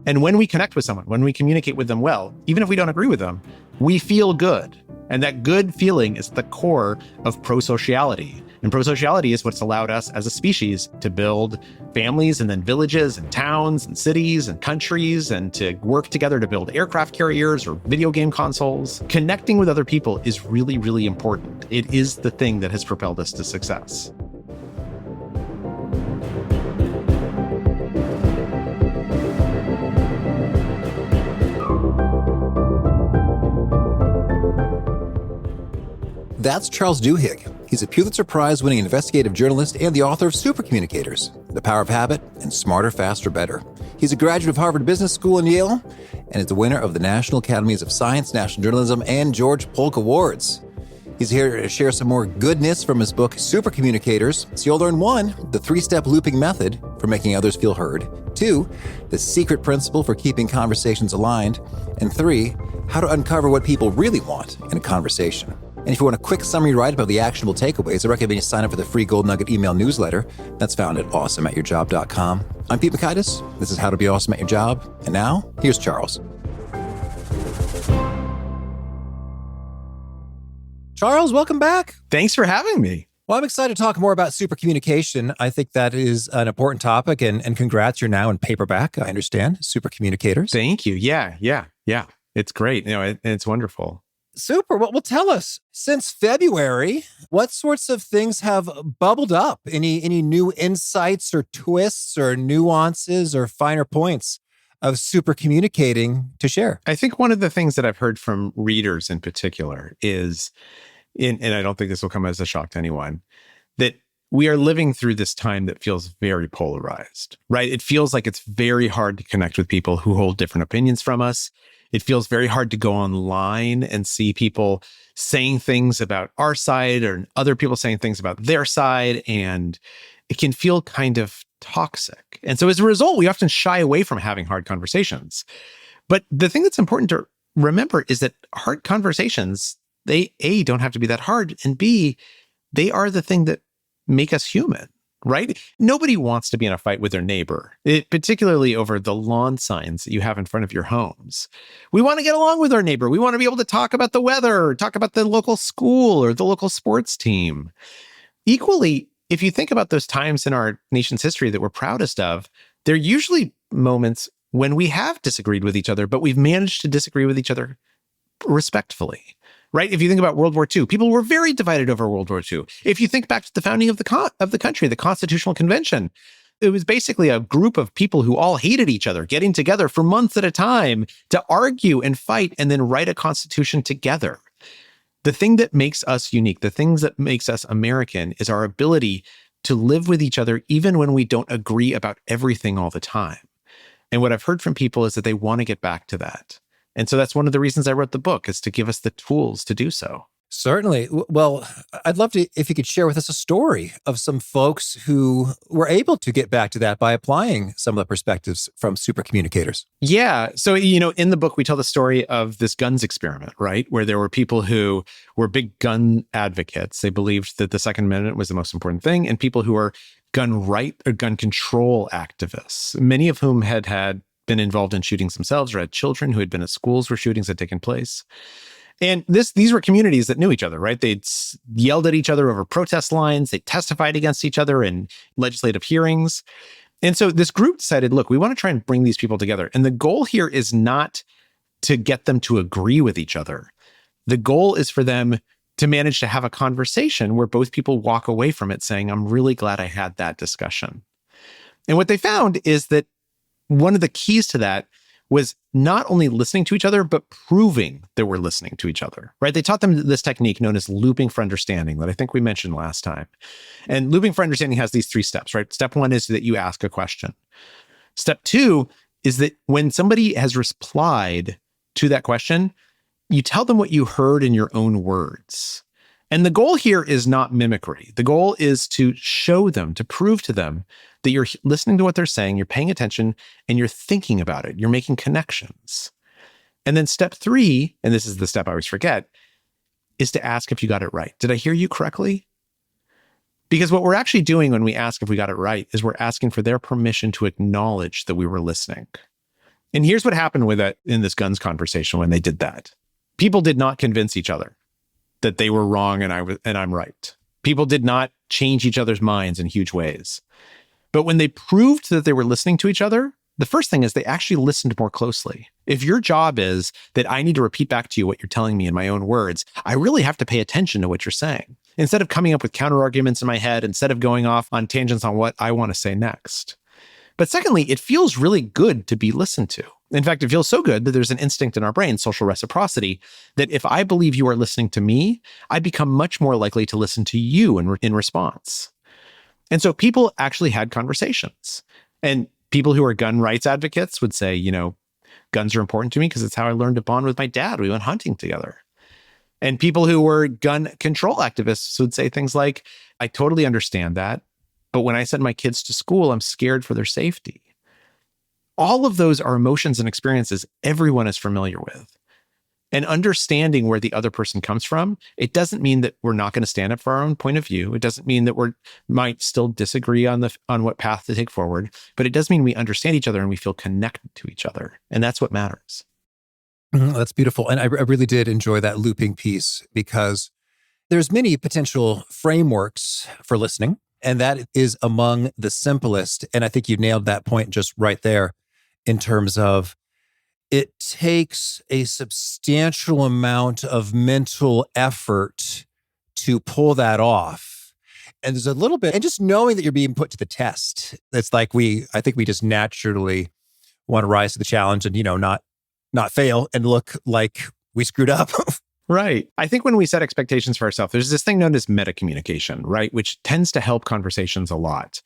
And when we connect with someone, when we communicate with them well, even if we don't agree with them, we feel good. And that good feeling is the core of prosociality. And prosociality is what's allowed us as a species to build families and then villages and towns and cities and countries and to work together to build aircraft carriers or video game consoles. Connecting with other people is really, really important. It is the thing that has propelled us to success. That's Charles Duhigg. He's a Pulitzer Prize winning investigative journalist and the author of Supercommunicators, The Power of Habit and Smarter, Faster, Better. He's a graduate of Harvard Business School and Yale, and is the winner of the National Academies of Sciences, National Journalism, and George Polk Awards. He's here to share some more goodness from his book, Supercommunicators. So you'll learn 1, the 3-step looping method for making others feel heard. 2, the secret principle for keeping conversations aligned. And 3, how to uncover what people really want in a conversation. And if you want a quick summary write-up of the actionable takeaways, I recommend you sign up for the free Gold Nugget email newsletter. That's found at awesomeatyourjob.com. I'm Pete Mockaitis. This is How to Be Awesome at Your Job. And now, here's Charles. Charles, welcome back. Thanks for having me. Well, I'm excited to talk more about supercommunication. I think that is an important topic, and congrats, you're now in paperback, I understand, Supercommunicators. Thank you. Yeah. It's great. It's wonderful. Super. Well, tell us, since February, what sorts of things have bubbled up? Any new insights or twists or nuances or finer points of super communicating to share? I think one of the things that I've heard from readers in particular is, and I don't think this will come as a shock to anyone, that we are living through this time that feels very polarized, right? It feels like it's very hard to connect with people who hold different opinions from us. It feels very hard to go online and see people saying things about our side or other people saying things about their side. And it can feel kind of toxic. And so as a result, we often shy away from having hard conversations. But the thing that's important to remember is that hard conversations, they A, don't have to be that hard, and B, they are the thing that make us human. Right? Nobody wants to be in a fight with their neighbor, particularly over the lawn signs that you have in front of your homes. We want to get along with our neighbor. We want to be able to talk about the weather, talk about the local school or the local sports team. Equally, if you think about those times in our nation's history that we're proudest of, they're usually moments when we have disagreed with each other, but we've managed to disagree with each other respectfully. Right? If you think about World War II, people were very divided over World War II. If you think back to the founding of the country, the Constitutional Convention, it was basically a group of people who all hated each other, getting together for months at a time to argue and fight and then write a constitution together. The thing that makes us unique, the things that makes us American, is our ability to live with each other even when we don't agree about everything all the time. And what I've heard from people is that they want to get back to that. And so that's one of the reasons I wrote the book, is to give us the tools to do so. Certainly. Well, I'd love to, if you could share with us a story of some folks who were able to get back to that by applying some of the perspectives from supercommunicators. Yeah. So, in the book, we tell the story of this guns experiment, right? Where there were people who were big gun advocates. They believed that the Second Amendment was the most important thing, and people who are gun right or gun control activists, many of whom had been involved in shootings themselves or had children who had been at schools where shootings had taken place. And these were communities that knew each other, right? They'd yelled at each other over protest lines. They testified against each other in legislative hearings. And so this group decided, look, we want to try and bring these people together. And the goal here is not to get them to agree with each other. The goal is for them to manage to have a conversation where both people walk away from it saying, I'm really glad I had that discussion. And what they found is that one of the keys to that was not only listening to each other, but proving that we're listening to each other, right? They taught them this technique known as looping for understanding that I think we mentioned last time. And looping for understanding has these 3 steps, right? Step 1 is that you ask a question. Step 2 is that when somebody has replied to that question, you tell them what you heard in your own words. And the goal here is not mimicry. The goal is to show them, to prove to them that you're listening to what they're saying, you're paying attention, and you're thinking about it. You're making connections. And then step 3, and this is the step I always forget, is to ask if you got it right. Did I hear you correctly? Because what we're actually doing when we ask if we got it right is we're asking for their permission to acknowledge that we were listening. And here's what happened with that in this guns conversation when they did that. People did not convince each other that they were wrong and I'm right. People did not change each other's minds in huge ways. But when they proved that they were listening to each other, the first thing is they actually listened more closely. If your job is that I need to repeat back to you what you're telling me in my own words, I really have to pay attention to what you're saying. Instead of coming up with counter arguments in my head, instead of going off on tangents on what I want to say next. But secondly, it feels really good to be listened to. In fact, it feels so good that there's an instinct in our brain, social reciprocity, that if I believe you are listening to me, I become much more likely to listen to you in response. And so people actually had conversations. And people who are gun rights advocates would say, guns are important to me because it's how I learned to bond with my dad. We went hunting together. And people who were gun control activists would say things like, I totally understand that, but when I send my kids to school, I'm scared for their safety. All of those are emotions and experiences everyone is familiar with. And understanding where the other person comes from, it doesn't mean that we're not going to stand up for our own point of view. It doesn't mean that we might still disagree on what path to take forward, but it does mean we understand each other and we feel connected to each other. And that's what matters. That's beautiful. And I really did enjoy that looping piece because there's many potential frameworks for listening, and that is among the simplest. And I think you nailed that point just right there in terms of it takes a substantial amount of mental effort to pull that off. And there's a little bit, and just knowing that you're being put to the test. It's like I think we just naturally want to rise to the challenge and, not fail and look like we screwed up. Right. I think when we set expectations for ourselves, there's this thing known as meta-communication, right? Which tends to help conversations a lot.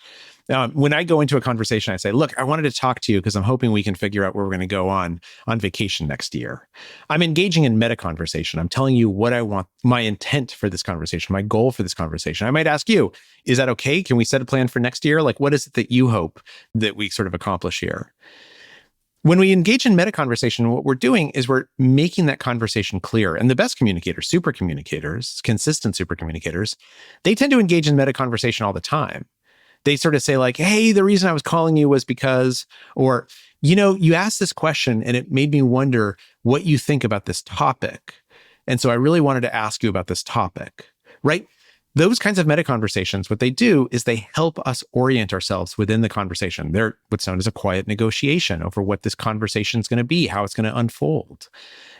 When I go into a conversation, I say, look, I wanted to talk to you because I'm hoping we can figure out where we're going to go on vacation next year. I'm engaging in meta-conversation. I'm telling you what I want, my intent for this conversation, my goal for this conversation. I might ask you, is that okay? Can we set a plan for next year? Like, what is it that you hope that we sort of accomplish here? When we engage in meta-conversation, what we're doing is we're making that conversation clear. And the best communicators, supercommunicators, consistent supercommunicators, they tend to engage in meta-conversation all the time. They sort of say like, hey, the reason I was calling you was because, or, you asked this question and it made me wonder what you think about this topic. And so I really wanted to ask you about this topic, right? Those kinds of meta-conversations, what they do is they help us orient ourselves within the conversation. They're what's known as a quiet negotiation over what this conversation is going to be, how it's going to unfold.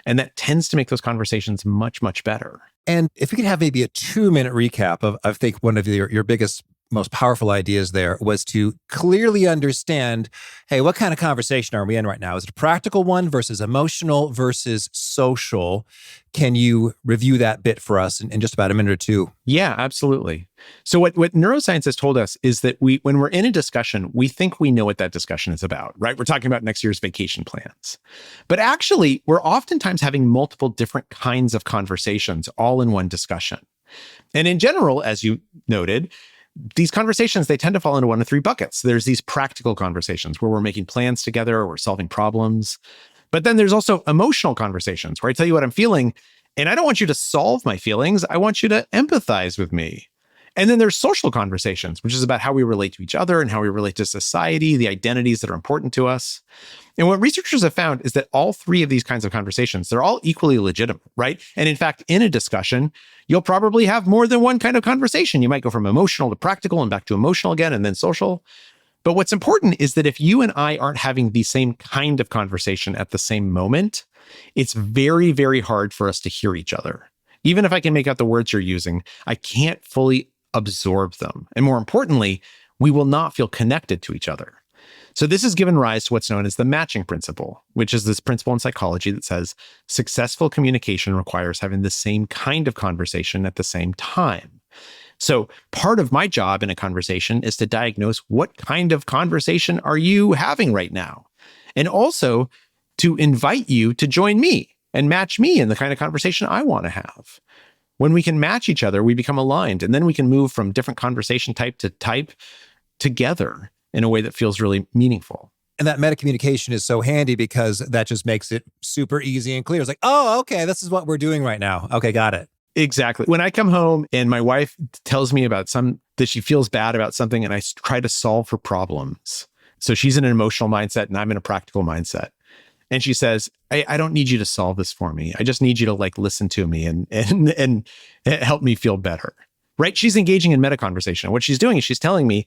And that tends to make those conversations much, much better. And if we could have maybe a 2-minute recap of, I think, one of your biggest, most powerful ideas there was to clearly understand, hey, what kind of conversation are we in right now? Is it a practical one versus emotional versus social? Can you review that bit for us in just about a minute or two? Yeah, absolutely. So what neuroscience has told us is that when we're in a discussion, we think we know what that discussion is about, right? We're talking about next year's vacation plans. But actually, we're oftentimes having multiple different kinds of conversations all in one discussion. And in general, as you noted, these conversations, they tend to fall into one of 3 buckets. There's these practical conversations where we're making plans together, we're solving problems. But then there's also emotional conversations where I tell you what I'm feeling, and I don't want you to solve my feelings. I want you to empathize with me. And then there's social conversations, which is about how we relate to each other and how we relate to society, the identities that are important to us. And what researchers have found is that all 3 of these kinds of conversations, they're all equally legitimate, right? And in fact, in a discussion, you'll probably have more than one kind of conversation. You might go from emotional to practical and back to emotional again, and then social. But what's important is that if you and I aren't having the same kind of conversation at the same moment, it's very, very hard for us to hear each other. Even if I can make out the words you're using, I can't fully absorb them. And more importantly, we will not feel connected to each other. So this has given rise to what's known as the matching principle, which is this principle in psychology that says successful communication requires having the same kind of conversation at the same time. So part of my job in a conversation is to diagnose what kind of conversation are you having right now? And also to invite you to join me and match me in the kind of conversation I want to have. When we can match each other, we become aligned, and then we can move from different conversation type to type together in a way that feels really meaningful. And that meta-communication is so handy because that just makes it super easy and clear. It's like, oh, okay, this is what we're doing right now. Okay, got it. Exactly. When I come home and my wife tells me about that she feels bad about something, and I try to solve her problems. So she's in an emotional mindset and I'm in a practical mindset. And she says, I don't need you to solve this for me. I just need you to like listen to me and help me feel better. Right? She's engaging in meta conversation. What she's doing is she's telling me,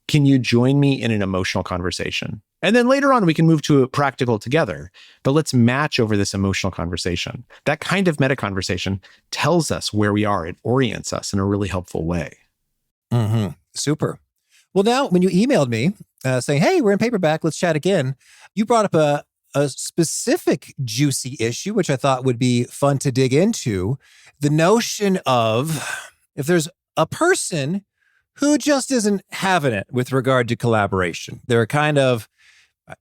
can you join me in an emotional conversation? And then later on, we can move to a practical together, but let's match over this emotional conversation. That kind of meta conversation tells us where we are. It orients us in a really helpful way. Mm-hmm. Super. Well, now when you emailed me saying, hey, we're in paperback, let's chat again, you brought up a specific juicy issue, which I thought would be fun to dig into. The notion of if there's a person who just isn't having it with regard to collaboration. They're kind of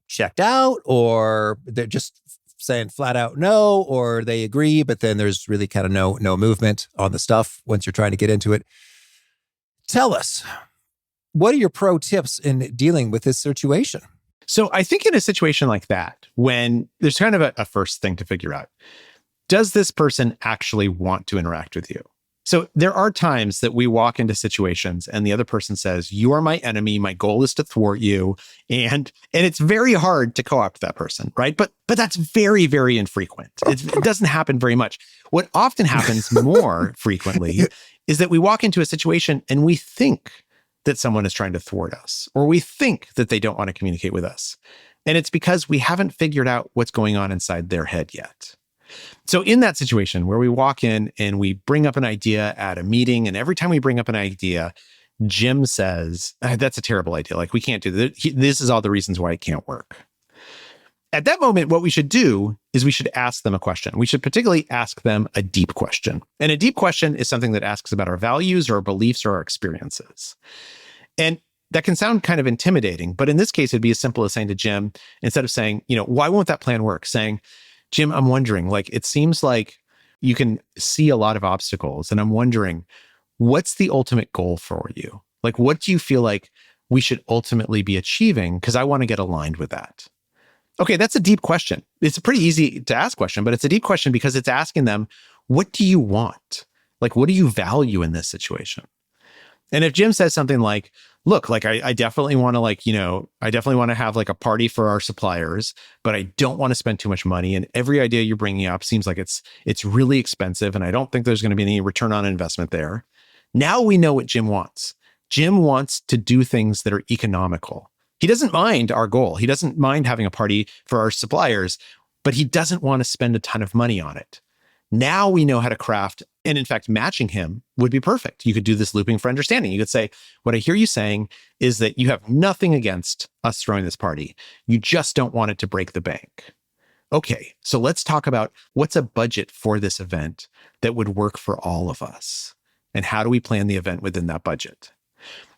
checked out, or they're just saying flat out no, or they agree, but then there's really kind of no movement on the stuff once you're trying to get into it. Tell us, what are your pro tips in dealing with this situation? So I think in a situation like that, when there's kind of a first thing to figure out, does this person actually want to interact with you? So there are times that we walk into situations and the other person says, you are my enemy. My goal is to thwart you. And it's very hard to co-opt that person, right? But that's very, very infrequent. It doesn't happen very much. What often happens more frequently is that we walk into a situation and we think that someone is trying to thwart us, or we think that they don't want to communicate with us. And it's because we haven't figured out what's going on inside their head yet. So in that situation where we walk in and we bring up an idea at a meeting, and every time we bring up an idea, Jim says, that's a terrible idea. Like, we can't do that. This is all the reasons why it can't work. At that moment, what we should do is we should ask them a question. We should particularly ask them a deep question. And a deep question is something that asks about our values or our beliefs or our experiences. And that can sound kind of intimidating, but in this case, it'd be as simple as saying to Jim, instead of saying, why won't that plan work? Saying, Jim, I'm wondering, like, it seems like you can see a lot of obstacles, and I'm wondering, what's the ultimate goal for you? Like, what do you feel like we should ultimately be achieving? Because I want to get aligned with that. Okay, that's a deep question. It's a pretty easy to ask question, but it's a deep question because it's asking them, what do you want? Like, what do you value in this situation? And if Jim says something like, look, like I definitely want to I definitely want to have like a party for our suppliers, but I don't want to spend too much money. And every idea you're bringing up seems like it's really expensive. And I don't think there's going to be any return on investment there. Now we know what Jim wants. Jim wants to do things that are economical. He doesn't mind our goal. He doesn't mind having a party for our suppliers, but he doesn't want to spend a ton of money on it. Now we know how to craft, and in fact, matching him would be perfect. You could do this looping for understanding. You could say, what I hear you saying is that you have nothing against us throwing this party. You just don't want it to break the bank. Okay, so let's talk about what's a budget for this event that would work for all of us, and how do we plan the event within that budget?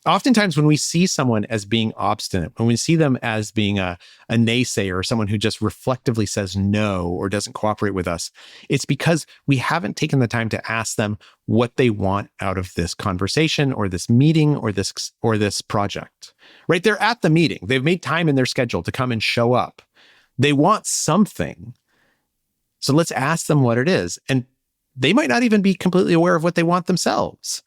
Oftentimes when we see someone as being obstinate, when we see them as being a naysayer or someone who just reflectively says no or doesn't cooperate with us, it's because we haven't taken the time to ask them what they want out of this conversation or this meeting or this project, right? They're at the meeting. They've made time in their schedule to come and show up. They want something. So let's ask them what it is. And they might not even be completely aware of what they want themselves.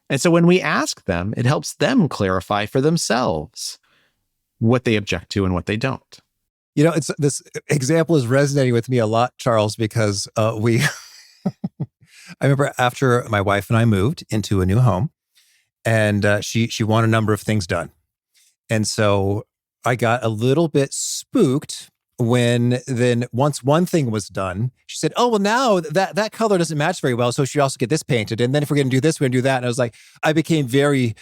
And so when we ask them, it helps them clarify for themselves what they object to and what they don't. It's this example is resonating with me a lot, Charles, because I remember after my wife and I moved into a new home, and she wanted a number of things done. And so I got a little bit spooked when then once one thing was done, she said, oh, well, now that color doesn't match very well. So she also get this painted. And then if we're going to do this, we're going to do that. And I was like, I became very,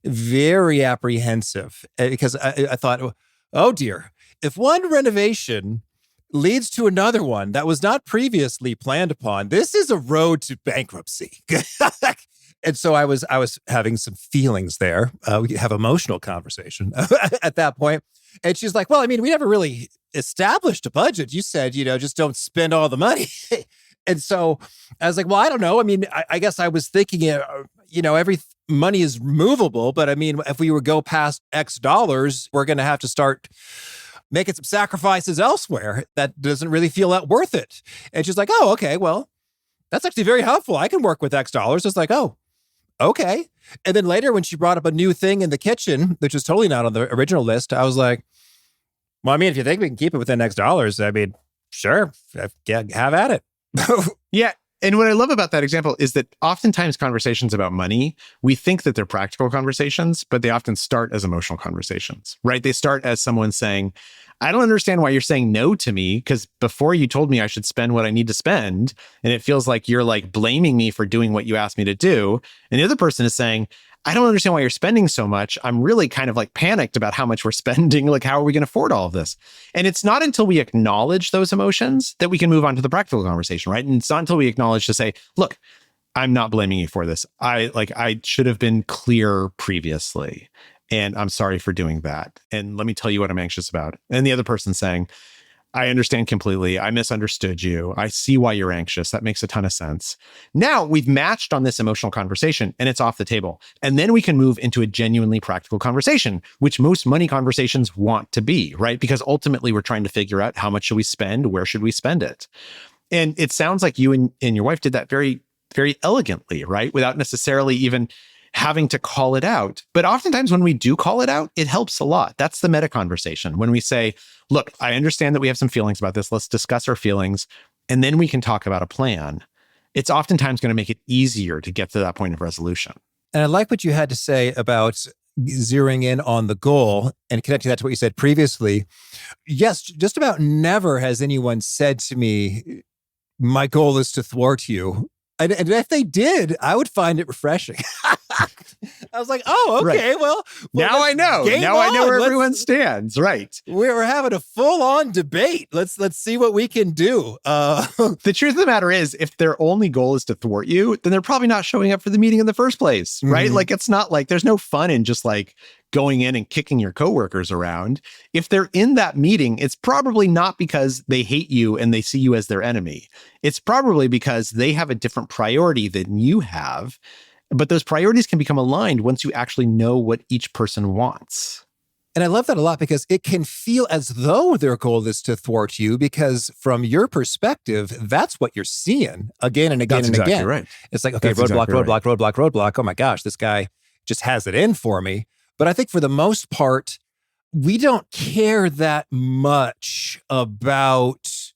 very apprehensive because I thought, oh dear, if one renovation leads to another one that was not previously planned upon, this is a road to bankruptcy. And so I was having some feelings there. We have emotional conversation at that point. And she's like, well, I mean, we never really established a budget. You said, just don't spend all the money. And so I was like, well, I don't know. I mean, I guess I was thinking, every money is movable. But I mean, if we were go past X dollars, we're going to have to start making some sacrifices elsewhere. That doesn't really feel that worth it. And she's like, oh, okay, well, that's actually very helpful. I can work with X dollars. It's like, oh, okay. And then later when she brought up a new thing in the kitchen, which was totally not on the original list, I was like, well, I mean, if you think we can keep it within X dollars, I mean, sure, yeah, have at it. Yeah. And what I love about that example is that oftentimes conversations about money, we think that they're practical conversations, but they often start as emotional conversations, right? They start as someone saying, I don't understand why you're saying no to me, because before you told me I should spend what I need to spend, and it feels like you're like blaming me for doing what you asked me to do. And the other person is saying, I don't understand why you're spending so much. I'm really kind of like panicked about how much we're spending. Like, how are we going to afford all of this? And it's not until we acknowledge those emotions that we can move on to the practical conversation, right? And it's not until we acknowledge to say, look, I'm not blaming you for this. I should have been clear previously, and I'm sorry for doing that. And let me tell you what I'm anxious about. And the other person saying, I understand completely. I misunderstood you. I see why you're anxious. That makes a ton of sense. Now we've matched on this emotional conversation and it's off the table. And then we can move into a genuinely practical conversation, which most money conversations want to be, right? Because ultimately we're trying to figure out how much should we spend? Where should we spend it? And it sounds like you and your wife did that very, very elegantly, right? Without necessarily even having to call it out. But oftentimes when we do call it out, it helps a lot. That's the meta conversation. When we say, look, I understand that we have some feelings about this. Let's discuss our feelings. And then we can talk about a plan. It's oftentimes going to make it easier to get to that point of resolution. And I like what you had to say about zeroing in on the goal and connecting that to what you said previously. Yes, just about never has anyone said to me, my goal is to thwart you. And if they did, I would find it refreshing. I was like, oh, okay, right. well now I know. Now I know where everyone stands. Right. We're having a full-on debate. Let's see what we can do. The truth of the matter is, if their only goal is to thwart you, then they're probably not showing up for the meeting in the first place, right? Mm-hmm. Like, it's not like there's no fun in just like going in and kicking your coworkers around. If they're in that meeting, it's probably not because they hate you and they see you as their enemy. It's probably because they have a different priority than you have. But those priorities can become aligned once you actually know what each person wants. And I love that a lot because it can feel as though their goal is to thwart you because from your perspective, that's what you're seeing again and again that's and exactly again. Right. It's like, okay, that's roadblock, exactly roadblock, right. roadblock, roadblock. Oh my gosh, this guy just has it in for me. But I think for the most part, we don't care that much about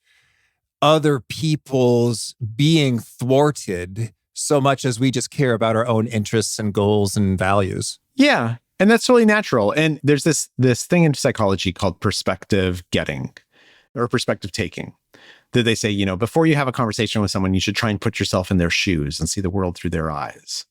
other people's being thwarted so much as we just care about our own interests and goals and values. Yeah. And that's really natural. And there's this thing in psychology called perspective getting or perspective taking that they say, before you have a conversation with someone, you should try and put yourself in their shoes and see the world through their eyes.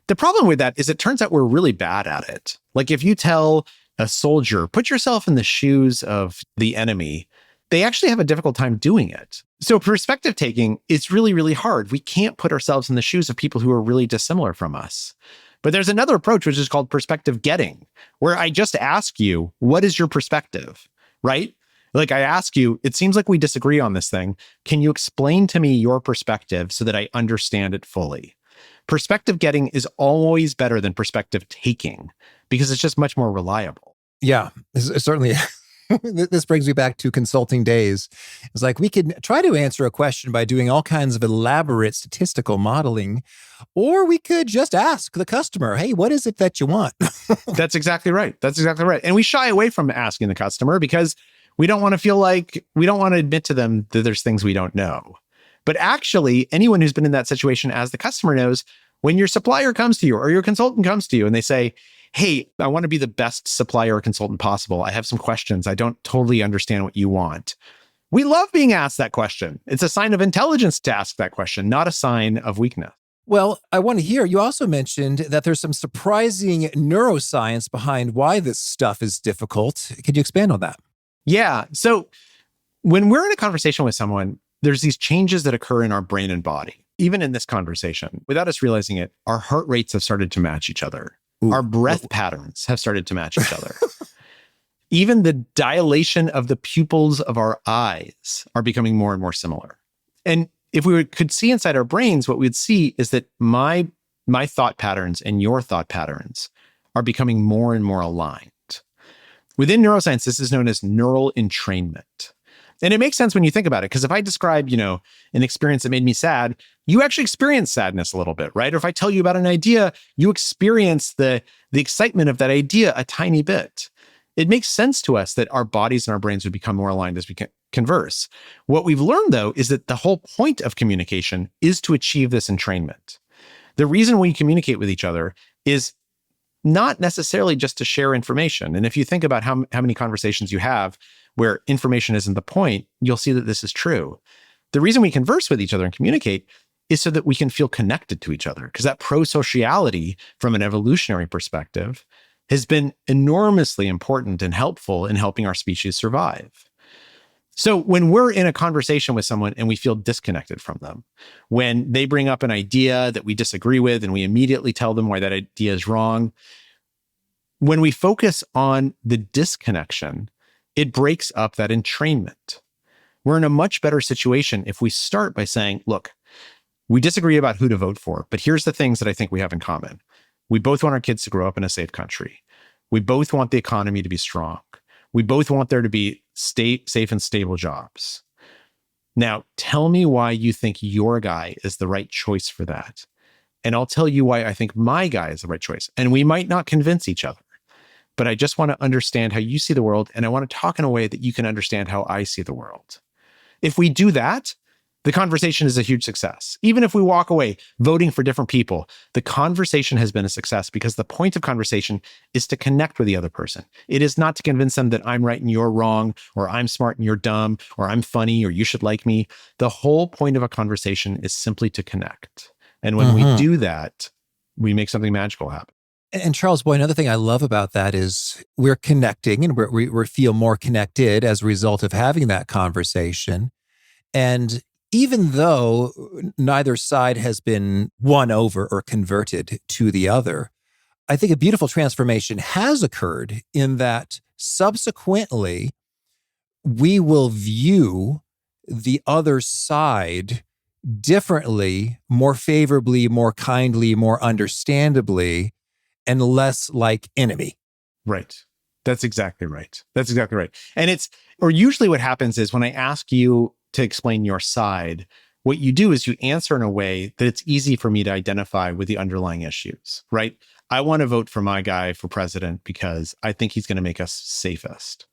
The problem with that is it turns out we're really bad at it. Like if you tell a soldier, put yourself in the shoes of the enemy, they actually have a difficult time doing it. So perspective taking is really, really hard. We can't put ourselves in the shoes of people who are really dissimilar from us. But there's another approach, which is called perspective getting, where I just ask you, what is your perspective, right? Like I ask you, it seems like we disagree on this thing. Can you explain to me your perspective so that I understand it fully? Perspective getting is always better than perspective taking because it's just much more reliable. Yeah, it's certainly. This brings me back to consulting days. It's like we could try to answer a question by doing all kinds of elaborate statistical modeling, or we could just ask the customer, hey, what is it that you want? That's exactly right. And we shy away from asking the customer because we don't want to feel like we don't want to admit to them that there's things we don't know. But actually, anyone who's been in that situation as the customer knows when your supplier comes to you or your consultant comes to you and they say, hey, I want to be the best supplier or consultant possible. I have some questions. I don't totally understand what you want. We love being asked that question. It's a sign of intelligence to ask that question, not a sign of weakness. Well, I want to hear, you also mentioned that there's some surprising neuroscience behind why this stuff is difficult. Could you expand on that? Yeah. So when we're in a conversation with someone, there's these changes that occur in our brain and body. Even in this conversation, without us realizing it, our heart rates have started to match each other. Ooh. Our breath patterns have started to match each other. Even the dilation of the pupils of our eyes are becoming more and more similar. And if we could see inside our brains, what we'd see is that my thought patterns and your thought patterns are becoming more and more aligned. Within neuroscience, this is known as neural entrainment. And it makes sense when you think about it, because if I describe, an experience that made me sad, you actually experience sadness a little bit, right? Or if I tell you about an idea, you experience the excitement of that idea a tiny bit. It makes sense to us that our bodies and our brains would become more aligned as we converse. What we've learned, though, is that the whole point of communication is to achieve this entrainment. The reason we communicate with each other is not necessarily just to share information. And if you think about how many conversations you have where information isn't the point, you'll see that this is true. The reason we converse with each other and communicate is so that we can feel connected to each other, because that prosociality from an evolutionary perspective has been enormously important and helpful in helping our species survive. So when we're in a conversation with someone and we feel disconnected from them, when they bring up an idea that we disagree with and we immediately tell them why that idea is wrong, when we focus on the disconnection, it breaks up that entrainment. We're in a much better situation if we start by saying, look, we disagree about who to vote for, but here's the things that I think we have in common. We both want our kids to grow up in a safe country. We both want the economy to be strong. We both want there to be safe and stable jobs. Now, tell me why you think your guy is the right choice for that. And I'll tell you why I think my guy is the right choice. And we might not convince each other, but I just want to understand how you see the world. And I want to talk in a way that you can understand how I see the world. If we do that, the conversation is a huge success. Even if we walk away voting for different people, the conversation has been a success because the point of conversation is to connect with the other person. It is not to convince them that I'm right and you're wrong, or I'm smart and you're dumb, or I'm funny, or you should like me. The whole point of a conversation is simply to connect. And when we do that, we make something magical happen. And Charles, boy, another thing I love about that is we're connecting and we feel more connected as a result of having that conversation. And even though neither side has been won over or converted to the other, I think a beautiful transformation has occurred in that subsequently we will view the other side differently, more favorably, more kindly, more understandably, and less like enemy. Right. That's exactly right. That's exactly right. And usually what happens is when I ask you to explain your side, what you do is you answer in a way that it's easy for me to identify with the underlying issues, right? I want to vote for my guy for president because I think he's going to make us safest.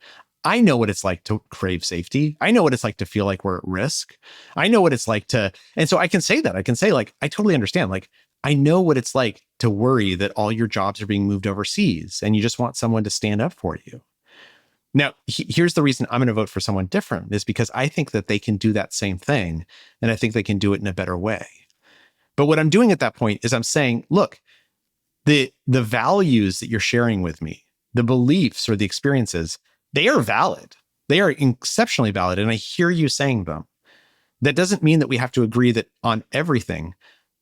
I know what it's like to crave safety. I know what it's like to feel like we're at risk. I know what it's like and so I can say that. I can say, like, I totally understand. Like, I know what it's like to worry that all your jobs are being moved overseas and you just want someone to stand up for you. Now, here's the reason I'm going to vote for someone different is because I think that they can do that same thing. And I think they can do it in a better way. But what I'm doing at that point is I'm saying, look, the values that you're sharing with me, the beliefs or the experiences, they are valid. They are exceptionally valid. And I hear you saying them. That doesn't mean that we have to agree on everything,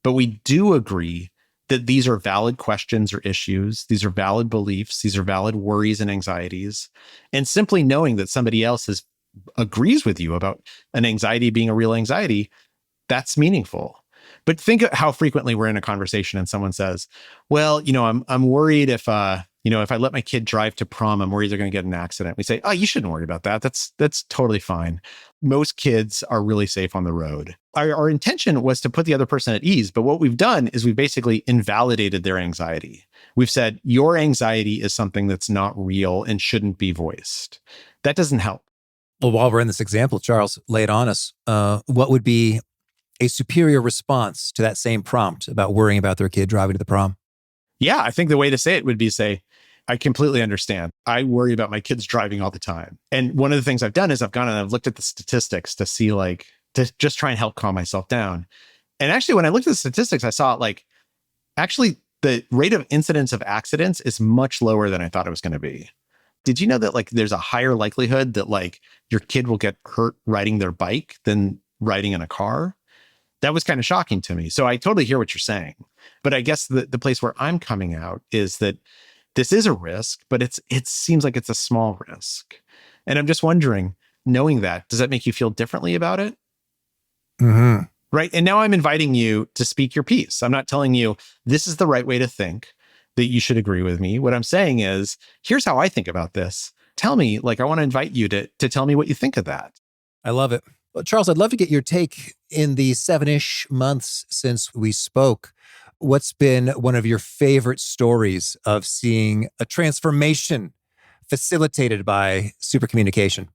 but we do agree that these are valid questions or issues. These are valid beliefs. These are valid worries and anxieties. And simply knowing that somebody else agrees with you about an anxiety being a real anxiety, that's meaningful. But think of how frequently we're in a conversation and someone says, well, I'm worried if I let my kid drive to prom, I'm worried they're going to get in an accident. We say, oh, you shouldn't worry about that. That's totally fine. Most kids are really safe on the road. Our intention was to put the other person at ease. But what we've done is we've basically invalidated their anxiety. We've said, your anxiety is something that's not real and shouldn't be voiced. That doesn't help. Well, while we're in this example, Charles, lay it on us. What would be a superior response to that same prompt about worrying about their kid driving to the prom? Yeah, I think the way to say it would be say, I completely understand. I worry about my kids driving all the time. And one of the things I've done is I've gone and I've looked at the statistics to see, to just try and help calm myself down. And actually, when I looked at the statistics, I saw actually the rate of incidence of accidents is much lower than I thought it was going to be. Did you know that there's a higher likelihood that your kid will get hurt riding their bike than riding in a car? That was kind of shocking to me. So I totally hear what you're saying. But I guess the place where I'm coming out is that this is a risk, but it seems like it's a small risk. And I'm just wondering, knowing that, does that make you feel differently about it? Mm-hmm. Right. And now I'm inviting you to speak your piece. I'm not telling you this is the right way to think, that you should agree with me. What I'm saying is, here's how I think about this. Tell me, I want to invite you to tell me what you think of that. I love it. Well, Charles, I'd love to get your take in the 7-ish months since we spoke. What's been one of your favorite stories of seeing a transformation facilitated by supercommunication?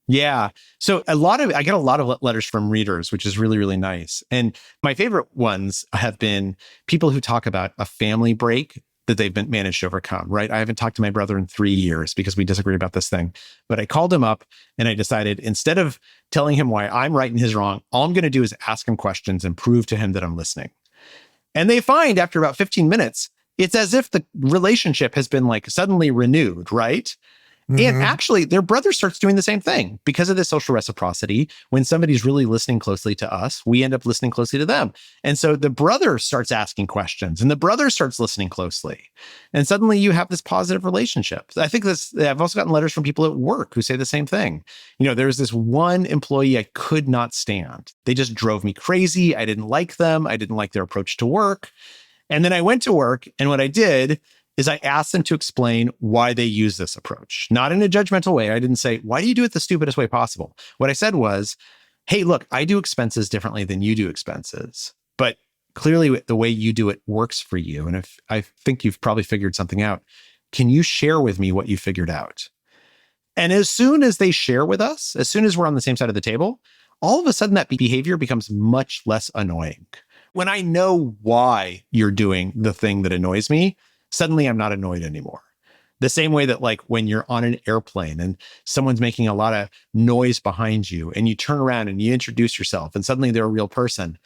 Yeah. So I get a lot of letters from readers, which is really, really nice. And my favorite ones have been people who talk about a family break that they've been managed to overcome, right? I haven't talked to my brother in 3 years because we disagree about this thing. But I called him up and I decided instead of telling him why I'm right and he's wrong, all I'm going to do is ask him questions and prove to him that I'm listening. And they find after about 15 minutes, it's as if the relationship has been like suddenly renewed, right? And actually, their brother starts doing the same thing because of this social reciprocity. When somebody's really listening closely to us, we end up listening closely to them. And so the brother starts asking questions and the brother starts listening closely. And suddenly you have this positive relationship. I think I've also gotten letters from people at work who say the same thing. There's this one employee I could not stand. They just drove me crazy. I didn't like them. I didn't like their approach to work. And then I went to work and what I did is I asked them to explain why they use this approach. Not in a judgmental way. I didn't say, why do you do it the stupidest way possible? What I said was, hey, look, I do expenses differently than you do expenses. But clearly the way you do it works for you. And if I think you've probably figured something out, can you share with me what you figured out? And as soon as they share with us, as soon as we're on the same side of the table, all of a sudden that behavior becomes much less annoying. When I know why you're doing the thing that annoys me, suddenly I'm not annoyed anymore. The same way that like when you're on an airplane and someone's making a lot of noise behind you and you turn around and you introduce yourself and suddenly they're a real person,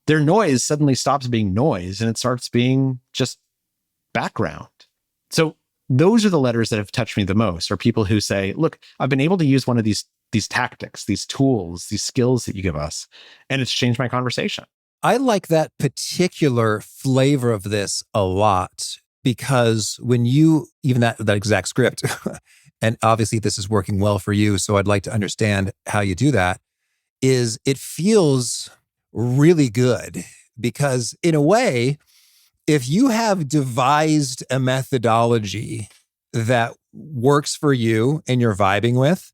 their noise suddenly stops being noise and it starts being just background. So those are the letters that have touched me the most, are people who say, look, I've been able to use one of these tactics, these tools, these skills that you give us, and it's changed my conversation. I like that particular flavor of this a lot. Because when you, even that exact script, and obviously this is working well for you, so I'd like to understand how you do that, is it feels really good. Because in a way, if you have devised a methodology that works for you and you're vibing with,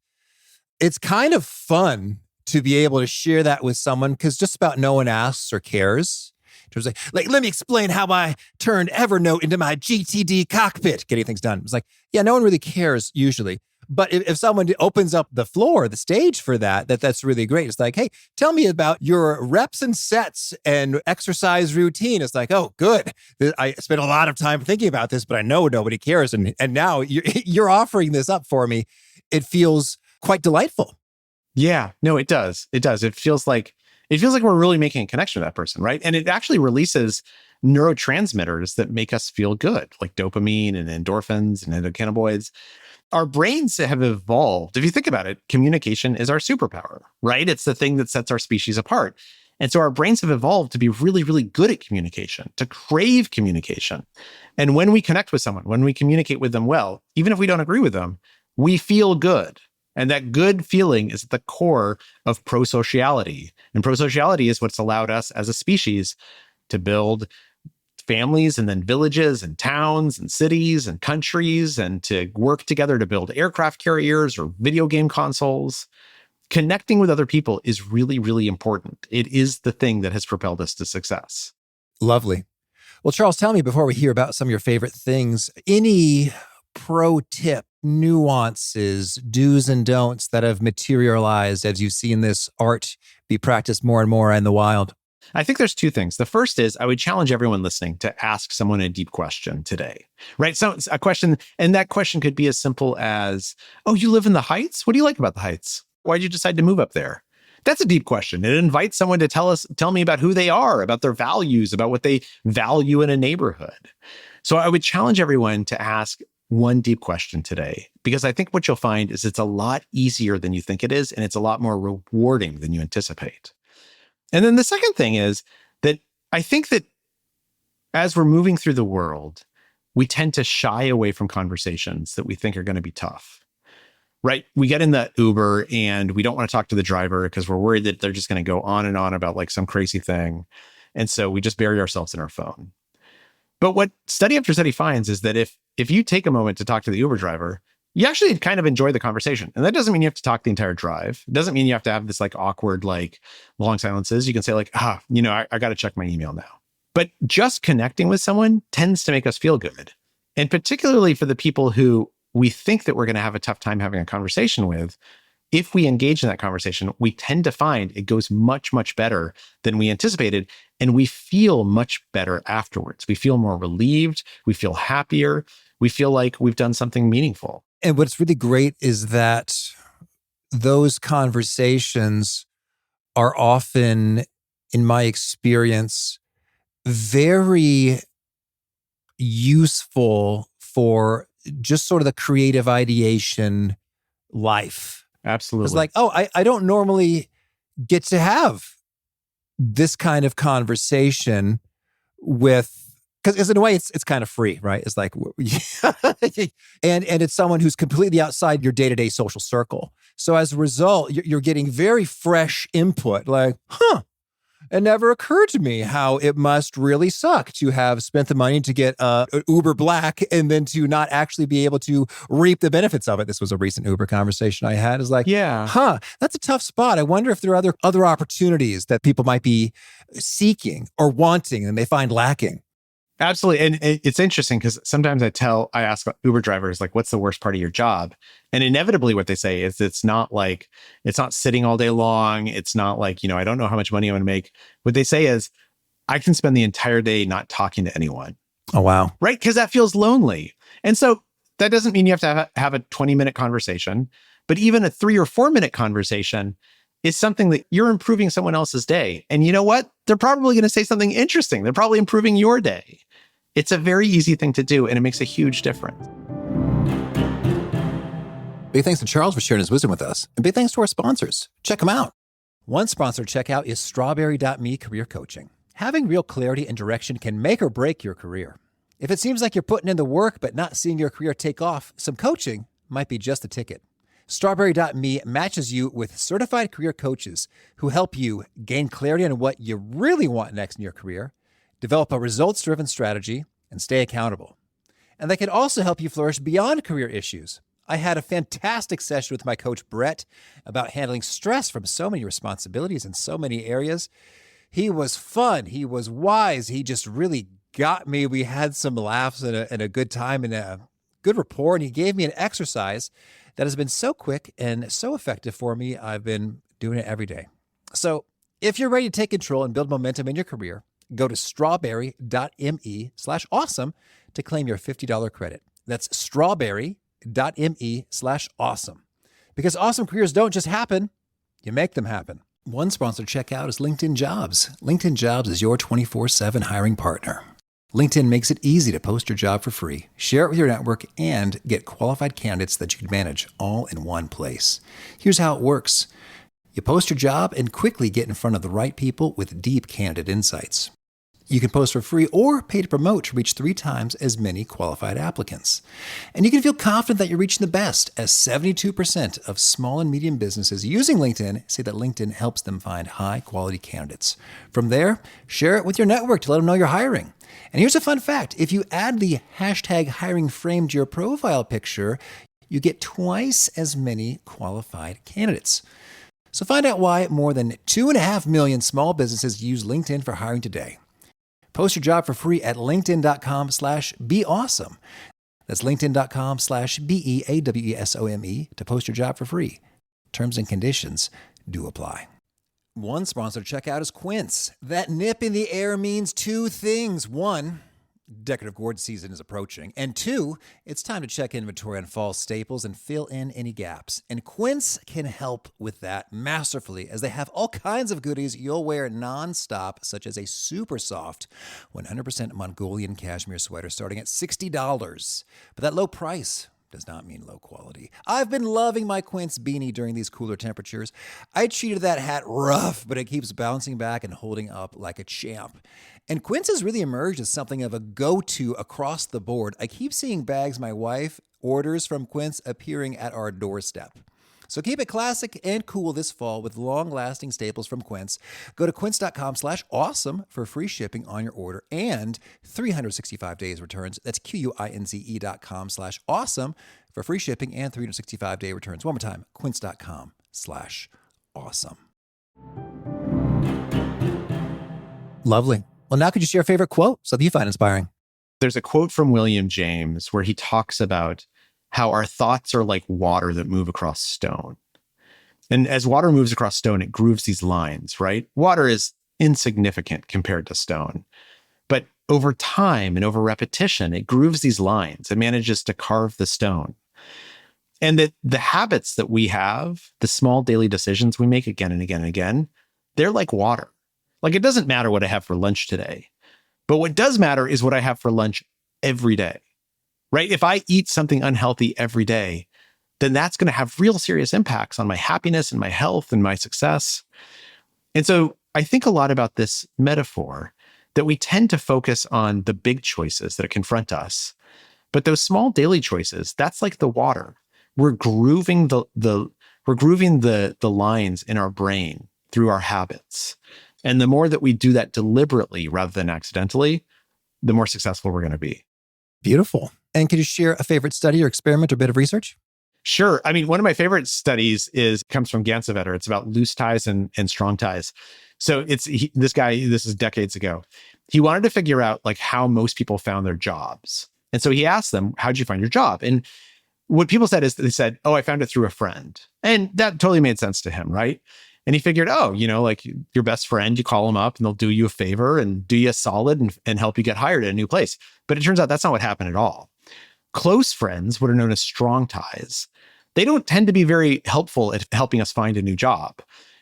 it's kind of fun to be able to share that with someone because just about no one asks or cares. It was like, let me explain how I turned Evernote into my GTD cockpit, getting things done. It's like, yeah, no one really cares usually. But if someone opens up the floor, the stage for that's really great. It's like, hey, tell me about your reps and sets and exercise routine. It's like, oh, good. I spent a lot of time thinking about this, but I know nobody cares. And now you're offering this up for me. It feels quite delightful. Yeah, no, it does. It does. It feels like we're really making a connection with that person, right? And it actually releases neurotransmitters that make us feel good, like dopamine and endorphins and endocannabinoids. Our brains have evolved. If you think about it, communication is our superpower, right? It's the thing that sets our species apart. And so our brains have evolved to be really, really good at communication, to crave communication. And when we connect with someone, when we communicate with them well, even if we don't agree with them, we feel good. And that good feeling is at the core of prosociality. And prosociality is what's allowed us as a species to build families and then villages and towns and cities and countries and to work together to build aircraft carriers or video game consoles. Connecting with other people is really, really important. It is the thing that has propelled us to success. Lovely. Well, Charles, tell me before we hear about some of your favorite things, any pro tip, nuances, do's and don'ts that have materialized as you've seen this art be practiced more and more in the wild? I think there's two things. The first is I would challenge everyone listening to ask someone a deep question today, right? So a question, and that question could be as simple as, oh, you live in the Heights? What do you like about the Heights? Why'd you decide to move up there? That's a deep question. It invites someone to tell me about who they are, about their values, about what they value in a neighborhood. So I would challenge everyone to ask one deep question today, because I think what you'll find is it's a lot easier than you think it is, and it's a lot more rewarding than you anticipate. And then the second thing is that I think that as we're moving through the world, we tend to shy away from conversations that we think are going to be tough, right? We get in the Uber and we don't want to talk to the driver because we're worried that they're just going to go on and on about like some crazy thing. And so we just bury ourselves in our phone. But what study after study finds is that if you take a moment to talk to the Uber driver, you actually kind of enjoy the conversation. And that doesn't mean you have to talk the entire drive. It doesn't mean you have to have this like awkward, like long silences. You can say like, I got to check my email now. But just connecting with someone tends to make us feel good. And particularly for the people who we think that we're going to have a tough time having a conversation with, if we engage in that conversation, we tend to find it goes much, much better than we anticipated. And we feel much better afterwards. We feel more relieved. We feel happier. We feel like we've done something meaningful. And what's really great is that those conversations are often, in my experience, very useful for just sort of the creative ideation life. Absolutely. It's like, oh, I don't normally get to have this kind of conversation with, because in a way it's kind of free, right? It's like, and it's someone who's completely outside your day-to-day social circle. So as a result, you're getting very fresh input, like, it never occurred to me how it must really suck to have spent the money to get Uber Black and then to not actually be able to reap the benefits of it. This was a recent Uber conversation I had. It's like, that's a tough spot. I wonder if there are other opportunities that people might be seeking or wanting and they find lacking. Absolutely. And it's interesting because sometimes I ask Uber drivers, like, what's the worst part of your job? And inevitably what they say is it's not sitting all day long. It's not like, I don't know how much money I'm going to make. What they say is, I can spend the entire day not talking to anyone. Oh, wow. Right? Because that feels lonely. And so that doesn't mean you have to have a 20-minute conversation, but even a 3 or 4 minute conversation is something that you're improving someone else's day. And you know what? They're probably going to say something interesting. They're probably improving your day. It's a very easy thing to do, and it makes a huge difference. Big thanks to Charles for sharing his wisdom with us. And big thanks to our sponsors. Check them out. One sponsor to check out is Strawberry.me Career Coaching. Having real clarity and direction can make or break your career. If it seems like you're putting in the work but not seeing your career take off, some coaching might be just the ticket. Strawberry.me matches you with certified career coaches who help you gain clarity on what you really want next in your career, develop a results-driven strategy, and stay accountable. And they can also help you flourish beyond career issues. I had a fantastic session with my coach, Brett, about handling stress from so many responsibilities in so many areas. He was fun. He was wise. He just really got me. We had some laughs and a good time and a good rapport. And he gave me an exercise that has been so quick and so effective for me. I've been doing it every day. So if you're ready to take control and build momentum in your career, go to strawberry.me/awesome to claim your $50 credit. That's strawberry.me/awesome. Because awesome careers don't just happen, you make them happen. One sponsor to check out is LinkedIn Jobs. LinkedIn Jobs is your 24/7 hiring partner. LinkedIn makes it easy to post your job for free, share it with your network, and get qualified candidates that you can manage all in one place. Here's how it works. You post your job and quickly get in front of the right people with deep candidate insights. You can post for free or pay to promote to reach 3 times as many qualified applicants. And you can feel confident that you're reaching the best, as 72% of small and medium businesses using LinkedIn say that LinkedIn helps them find high-quality candidates. From there, share it with your network to let them know you're hiring. And here's a fun fact. If you add the hashtag hiring frame to your profile picture, you get twice as many qualified candidates. So find out why more than 2.5 million small businesses use LinkedIn for hiring today. Post your job for free at linkedin.com/beawesome. That's linkedin.com/BEAWESOME to post your job for free. Terms and conditions do apply. One sponsor to check out is Quince. That nip in the air means 2 things. 1, decorative gourd season is approaching. And 2, it's time to check inventory on fall staples and fill in any gaps. And Quince can help with that masterfully, as they have all kinds of goodies you'll wear nonstop, such as a super soft 100% Mongolian cashmere sweater starting at $60. But that low price does not mean low quality. I've been loving my Quince beanie during these cooler temperatures. I treated that hat rough, but it keeps bouncing back and holding up like a champ. And Quince has really emerged as something of a go-to across the board. I keep seeing bags my wife orders from Quince appearing at our doorstep. So keep it classic and cool this fall with long-lasting staples from Quince. Go to quince.com/awesome for free shipping on your order and 365 days returns. That's QUINCE.com/awesome for free shipping and 365-day returns. One more time, quince.com/awesome. Lovely. Well, now could you share a favorite quote, something you find inspiring? There's a quote from William James where he talks about how our thoughts are like water that move across stone. And as water moves across stone, it grooves these lines, right? Water is insignificant compared to stone. But over time and over repetition, it grooves these lines. It manages to carve the stone. And that the habits that we have, the small daily decisions we make again and again and again, they're like water. Like, it doesn't matter what I have for lunch today. But what does matter is what I have for lunch every day, right? If I eat something unhealthy every day, then that's going to have real serious impacts on my happiness and my health and my success. And so I think a lot about this metaphor that we tend to focus on the big choices that confront us. But those small daily choices, that's like the water. We're grooving the lines in our brain through our habits. And the more that we do that deliberately rather than accidentally, the more successful we're going to be. Beautiful. And could you share a favorite study or experiment or bit of research? Sure. I mean, one of my favorite studies comes from Gansevetter. It's about loose ties and strong ties. So this guy, this is decades ago. He wanted to figure out like how most people found their jobs. And so he asked them, how'd you find your job? And what people said is they said, oh, I found it through a friend. And that totally made sense to him, right? And he figured, oh, like your best friend, you call them up and they'll do you a favor and do you a solid and help you get hired at a new place. But it turns out that's not what happened at all. Close friends, what are known as strong ties, they don't tend to be very helpful at helping us find a new job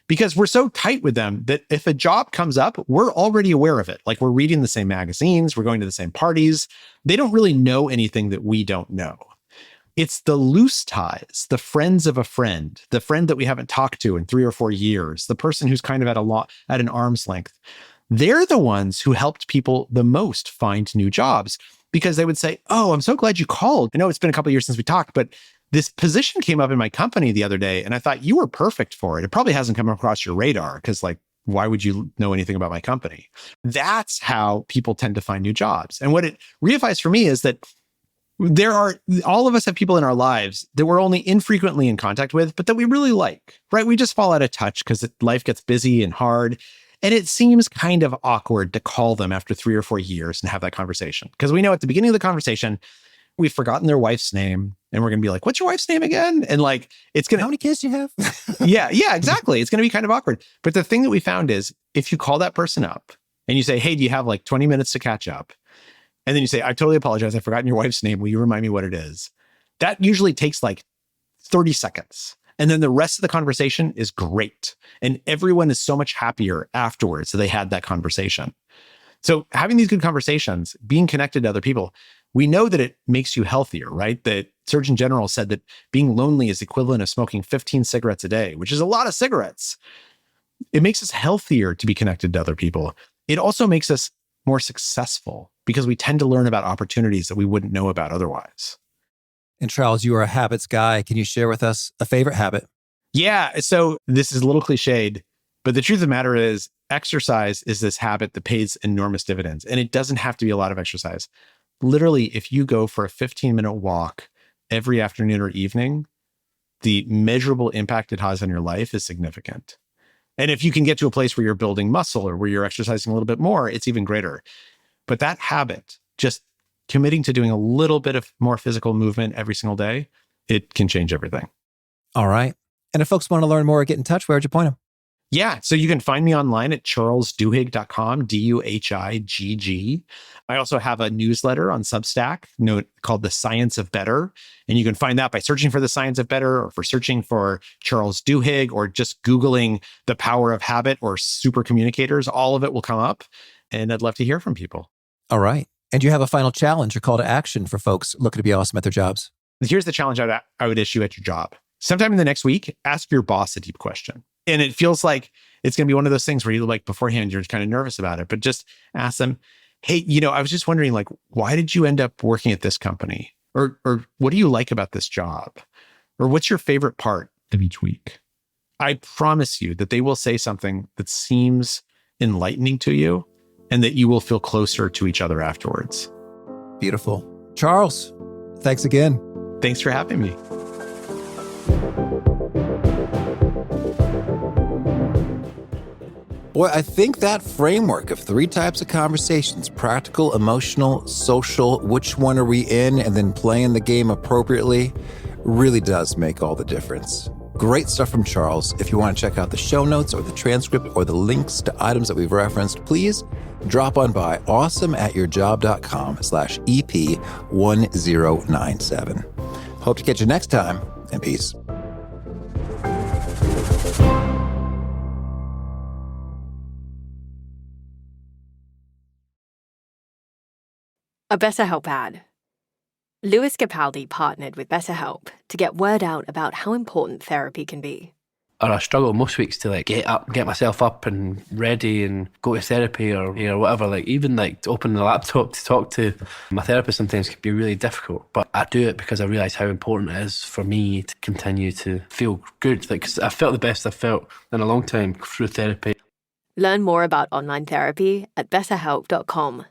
because we're so tight with them that if a job comes up, we're already aware of it. Like, we're reading the same magazines, we're going to the same parties. They don't really know anything that we don't know. It's the loose ties, the friends of a friend, the friend that we haven't talked to in 3 or 4 years, the person who's kind of at an arm's length. They're the ones who helped people the most find new jobs because they would say, oh, I'm so glad you called. I know it's been a couple of years since we talked, but this position came up in my company the other day and I thought you were perfect for it. It probably hasn't come across your radar because, like, why would you know anything about my company? That's how people tend to find new jobs. And what it reifies for me is that all of us have people in our lives that we're only infrequently in contact with, but that we really like, right? We just fall out of touch because life gets busy and hard. And it seems kind of awkward to call them after 3 or 4 years and have that conversation. Because we know at the beginning of the conversation, we've forgotten their wife's name. And we're going to be like, what's your wife's name again? And like, it's going to... How many kids do you have? Yeah, exactly. It's going to be kind of awkward. But the thing that we found is if you call that person up and you say, hey, do you have like 20 minutes to catch up? And then you say, I totally apologize. I've forgotten your wife's name. Will you remind me what it is? That usually takes like 30 seconds. And then the rest of the conversation is great. And everyone is so much happier afterwards that they had that conversation. So having these good conversations, being connected to other people, we know that it makes you healthier, right? The Surgeon General said that being lonely is equivalent of smoking 15 cigarettes a day, which is a lot of cigarettes. It makes us healthier to be connected to other people. It also makes us more successful because we tend to learn about opportunities that we wouldn't know about otherwise. And Charles, you are a habits guy. Can you share with us a favorite habit? Yeah. So this is a little cliched, but the truth of the matter is exercise is this habit that pays enormous dividends. And it doesn't have to be a lot of exercise. Literally, if you go for a 15-minute walk every afternoon or evening, the measurable impact it has on your life is significant. And if you can get to a place where you're building muscle or where you're exercising a little bit more, it's even greater. But that habit, just committing to doing a little bit of more physical movement every single day, it can change everything. All right. And if folks want to learn more or get in touch, where would you point them? Yeah. So you can find me online at charlesduhigg.com, Duhigg. I also have a newsletter on Substack called The Science of Better. And you can find that by searching for The Science of Better or for searching for Charles Duhigg or just Googling The Power of Habit or Supercommunicators. All of it will come up. And I'd love to hear from people. All right. And you have a final challenge or call to action for folks looking to be awesome at their jobs? Here's the challenge I would issue at your job. Sometime in the next week, ask your boss a deep question. And it feels like it's going to be one of those things where you like beforehand, you're kind of nervous about it, but just ask them, hey, I was just wondering, like, why did you end up working at this company? Or what do you like about this job? Or what's your favorite part of each week? I promise you that they will say something that seems enlightening to you and that you will feel closer to each other afterwards. Beautiful. Charles, thanks again. Thanks for having me. Boy, I think that framework of 3 types of conversations, practical, emotional, social, which one are we in, and then playing the game appropriately, really does make all the difference. Great stuff from Charles. If you want to check out the show notes or the transcript or the links to items that we've referenced, please drop on by awesomeatyourjob.com/EP1097. Hope to catch you next time, and peace. A BetterHelp ad. Louis Capaldi partnered with BetterHelp to get word out about how important therapy can be. Or I struggle most weeks to get myself up and ready and go to therapy or whatever. Even to open the laptop to talk to my therapist sometimes can be really difficult. But I do it because I realise how important it is for me to continue to feel good. Because I felt the best I've felt in a long time through therapy. Learn more about online therapy at betterhelp.com.